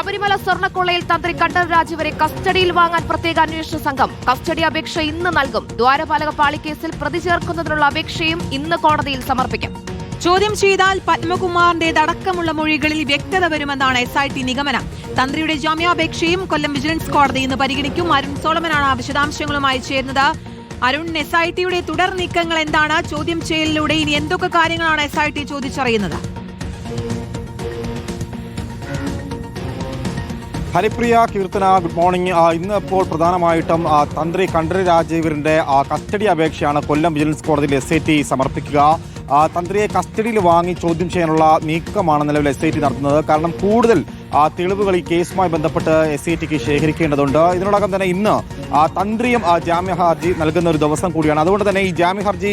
ശബരിമല സ്വർണ്ണക്കൊള്ളയിൽ തന്ത്രി കണ്ഠരര് രാജീവരെ കസ്റ്റഡിയിൽ വാങ്ങാൻ പ്രത്യേക അന്വേഷണ സംഘം. കസ്റ്റഡി അപേക്ഷ ഇന്ന് നൽകും. ദ്വാരപാലക പാളിക്കേസിൽ പ്രതി ചേർക്കുന്നതിനുള്ള അപേക്ഷയും ഇന്ന് കോടതിയിൽ സമർപ്പിക്കും. ചോദ്യം ചെയ്താൽ പത്മകുമാറിന്റേതടക്കമുള്ള മൊഴികളിൽ വ്യക്തത വരുമെന്നാണ് SIT നിഗമനം. തന്ത്രിയുടെ ജാമ്യാപേക്ഷയും കൊല്ലം വിജിലൻസ് കോടതി ഇന്ന് പരിഗണിക്കും. അരുൺ സോളമനാണ് വിശദാംശങ്ങളുമായി ചേരുന്നത്. അരുൺ, SITയുടെ തുടർ നീക്കങ്ങൾ എന്താണ്? ചോദ്യം ചെയ്യലിലൂടെ ഇനി എന്തൊക്കെ കാര്യങ്ങളാണ് SIT ചോദിച്ചറിയുന്നത്? Haripriya, Keerthana, good morning. ഇന്ന് ഇപ്പോൾ പ്രധാനമായിട്ടും തന്ത്രി കണ്ഠരര് രാജീവരിന്റെ കസ്റ്റഡി അപേക്ഷയാണ് കൊല്ലം വിജിലൻസ് കോടതിയിൽ SIT സമർപ്പിക്കുക. തന്ത്രിയെ കസ്റ്റഡിയിൽ വാങ്ങി ചോദ്യം ചെയ്യാനുള്ള നീക്കമാണ് നിലവിൽ SIT നടത്തുന്നത്. കാരണം കൂടുതൽ തെളിവുകൾ ഈ കേസുമായി ബന്ധപ്പെട്ട് SITക്ക് ശേഖരിക്കേണ്ടതുണ്ട്. ഇതിനോടകം തന്നെ ഇന്ന് തന്ത്രിയും ജാമ്യ ഹർജി നൽകുന്ന ഒരു ദിവസം കൂടിയാണ്. അതുകൊണ്ട് തന്നെ ഈ ജാമ്യ ഹർജി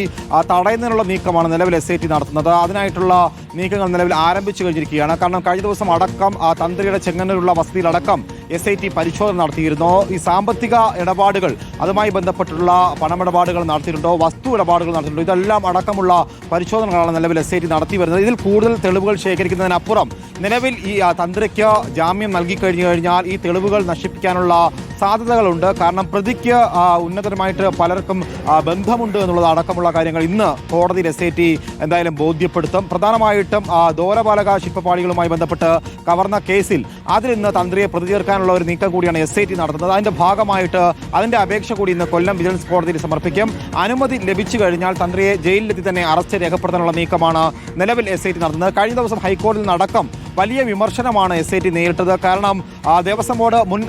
തടയുന്നതിനുള്ള നീക്കമാണ് നിലവിൽ SIT നടത്തുന്നത്. അതിനായിട്ടുള്ള നീക്കങ്ങൾ നിലവിൽ ആരംഭിച്ചു കഴിഞ്ഞിരിക്കുകയാണ്. കാരണം കഴിഞ്ഞ ദിവസം അടക്കം തന്ത്രിയുടെ ചെങ്ങന്നൂരുള്ള വസതിയിലടക്കം SIT പരിശോധന നടത്തിയിരുന്നു. ഈ സാമ്പത്തിക ഇടപാടുകൾ, അതുമായി ബന്ധപ്പെട്ടുള്ള പണമിടപാടുകൾ നടത്തിയിട്ടുണ്ടോ, വസ്തു ഇടപാടുകൾ നടത്തിയിട്ടുണ്ടോ, ഇതെല്ലാം അടക്കമുള്ള പരിശോധനകളാണ് നിലവിൽ SIT നടത്തി വരുന്നത്. ഇതിൽ കൂടുതൽ തെളിവുകൾ ശേഖരിക്കുന്നതിനപ്പുറം നിലവിൽ ഈ തന്ത്രിക്ക് ജാമ്യം നൽകിക്കഴിഞ്ഞു കഴിഞ്ഞാൽ ഈ തെളിവുകൾ നശിപ്പിക്കാനുള്ള സാധ്യതകളുണ്ട്. കാരണം പ്രതിക്ക് ഉന്നതമായിട്ട് പലർക്കും ബന്ധമുണ്ട് എന്നുള്ളത് അടക്കമുള്ള കാര്യങ്ങൾ ഇന്ന് കോടതിയിൽ SIT എന്തായാലും ബോധ്യപ്പെടുത്തും. പ്രധാനമായിട്ടും ദ്വാരപാലക ശില്പപാളികളുമായി ബന്ധപ്പെട്ട് കവർന്ന കേസിൽ അതിൽ ഇന്ന് തന്ത്രിയെ പ്രതി ചേർക്കാനുള്ള ഒരു നീക്കം കൂടിയാണ് SIT നടത്തുന്നത്. അതിന്റെ ഭാഗമായിട്ട് അതിന്റെ അപേക്ഷ കൂടി ഇന്ന് കൊല്ലം വിജിലൻസ് കോടതിയിൽ സമർപ്പിക്കും. അനുമതി ലഭിച്ചു കഴിഞ്ഞാൽ തന്ത്രിയെ ജയിലിലെത്തി തന്നെ അറസ്റ്റ് രേഖപ്പെടുത്താനുള്ള നീക്കമാണ് നിലവിൽ SIT നടത്തുന്നത്. കഴിഞ്ഞ ദിവസം ഹൈക്കോടതിയിൽ നടക്കം വലിയ വിമർശനമാണ് SIT നേരിട്ടത്. കാരണം ദേവസ്വം ബോർഡ് മുൻ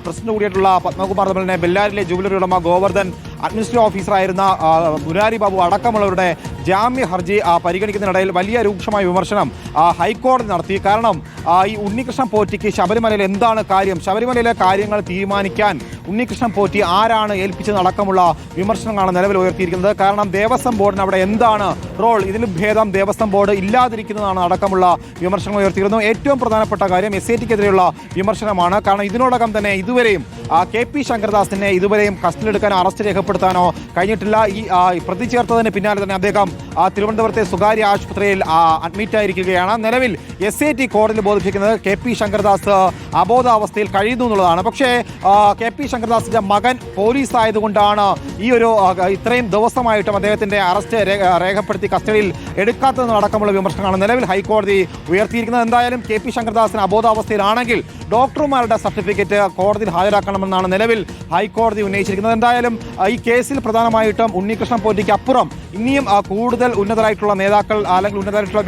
പ്രസിഡന്റ് കൂടിയായിട്ടുള്ള പത്മകുമാർ തമ്മിലിനെ ബെല്ലാരിലെ ജുവലറി ഉടമ ഗോവർദ്ധൻ, അഡ്മിനിസ്ട്രേറ്റീവ് ഓഫീസറായിരുന്ന മുരാരി ബാബു അടക്കമുള്ളവരുടെ ജാമ്യ ഹർജി പരിഗണിക്കുന്നതിനിടയിൽ വലിയ രൂക്ഷമായ വിമർശനം ഹൈക്കോടതി നടത്തി. കാരണം ഈ ഉണ്ണികൃഷ്ണൻ പോറ്റിക്ക് ശബരിമലയിൽ എന്താണ് കാര്യം, ശബരിമലയിലെ കാര്യങ്ങൾ തീരുമാനിക്കാൻ ഉണ്ണികൃഷ്ണൻ പോറ്റി ആരാണ് ഏൽപ്പിച്ചതടക്കമുള്ള വിമർശനങ്ങളാണ് നിലവിൽ ഉയർത്തിയിരിക്കുന്നത്. കാരണം ദേവസ്വം ബോർഡിന് അവിടെ എന്താണ് റോൾ, ഇതിന് ഭേദം ദേവസ്വം ബോർഡ് ഇല്ലാതിരിക്കുന്നതാണ് അടക്കമുള്ള വിമർശനങ്ങൾ ഉയർത്തിയിരുന്നു. ഏറ്റവും പ്രധാനപ്പെട്ട കാര്യം SITക്കെതിരെയുള്ള വിമർശനമാണ്. കാരണം ഇതിനോടകം തന്നെ ഇതുവരെയും KP ശങ്കരദാസിനെ ഇതുവരെയും കസ്റ്റഡിയിലെടുക്കാനോ അറസ്റ്റ് രേഖപ്പെടുത്താനോ കഴിഞ്ഞിട്ടില്ല. ഈ പ്രതി ചേർത്തതിന് പിന്നാലെ തന്നെ അദ്ദേഹം തിരുവനന്തപുരത്തെ സ്വകാര്യ ആശുപത്രിയിൽ അഡ്മിറ്റ് ആയിരിക്കുകയാണ്. നിലവിൽ SIT കോടതിയിൽ ബോധിപ്പിക്കുന്നത് KP ശങ്കരദാസ് അബോധാവസ്ഥയിൽ കഴിയുന്നു എന്നുള്ളതാണ്. പക്ഷേ KP ശങ്കരദാസിന്റെ മകൻ പോലീസ് ആയതുകൊണ്ടാണ് ഈ ഒരു ഇത്രയും ദിവസമായിട്ടും അദ്ദേഹത്തിന്റെ അറസ്റ്റ് രേഖപ്പെടുത്തി കസ്റ്റഡിയിൽ എടുക്കാത്തതെന്നടക്കമുള്ള വിമർശനങ്ങളാണ് നിലവിൽ ഹൈക്കോടതി ഉയർത്തിയിരിക്കുന്നത്. എന്തായാലും KP ശങ്കരദാസിന് അബോധാവസ്ഥയിലാണെങ്കിൽ ഡോക്ടർമാരുടെ സർട്ടിഫിക്കറ്റ് കോടതിയിൽ ഹാജരാക്കണമെന്നാണ് നിലവിൽ ഹൈക്കോടതി ഉന്നയിച്ചിരിക്കുന്നത്. എന്തായാലും ഈ കേസിൽ പ്രധാനമായിട്ടും ഉണ്ണികൃഷ്ണൻ പോറ്റിക്ക് അപ്പുറം ഇനിയും കൂടുതൽ ഉന്നതരായിട്ടുള്ള നേതാക്കൾ അല്ലെങ്കിൽ ഉന്നതരായിട്ടുള്ള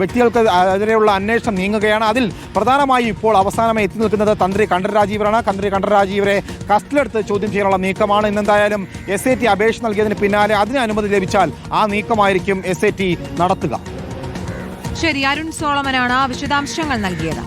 വ്യക്തികൾക്ക് എതിരെയുള്ള അന്വേഷണം നീങ്ങുകയാണ്. അതിൽ പ്രധാനമായും ഇപ്പോൾ അവസാനമായി എത്തി നിൽക്കുന്നത് തന്ത്രി കണ്ഠരര് രാജീവരാണ്. തന്ത്രി കണ്ഠരര് രാജീവരെ കസ്റ്റഡിയിലെടുത്ത് ചോദ്യം ചെയ്യാനുള്ള നീക്കമാണ്. ഇന്നെന്തായാലും SIT അപേക്ഷ നൽകിയതിന് പിന്നാലെ അതിന് അനുമതി ലഭിച്ചാൽ ആ നീക്കമായിരിക്കും SIT നടത്തുക. ശരി, അരുൺ സോളമനാണ് വിശദാംശങ്ങൾ നൽകിയത്.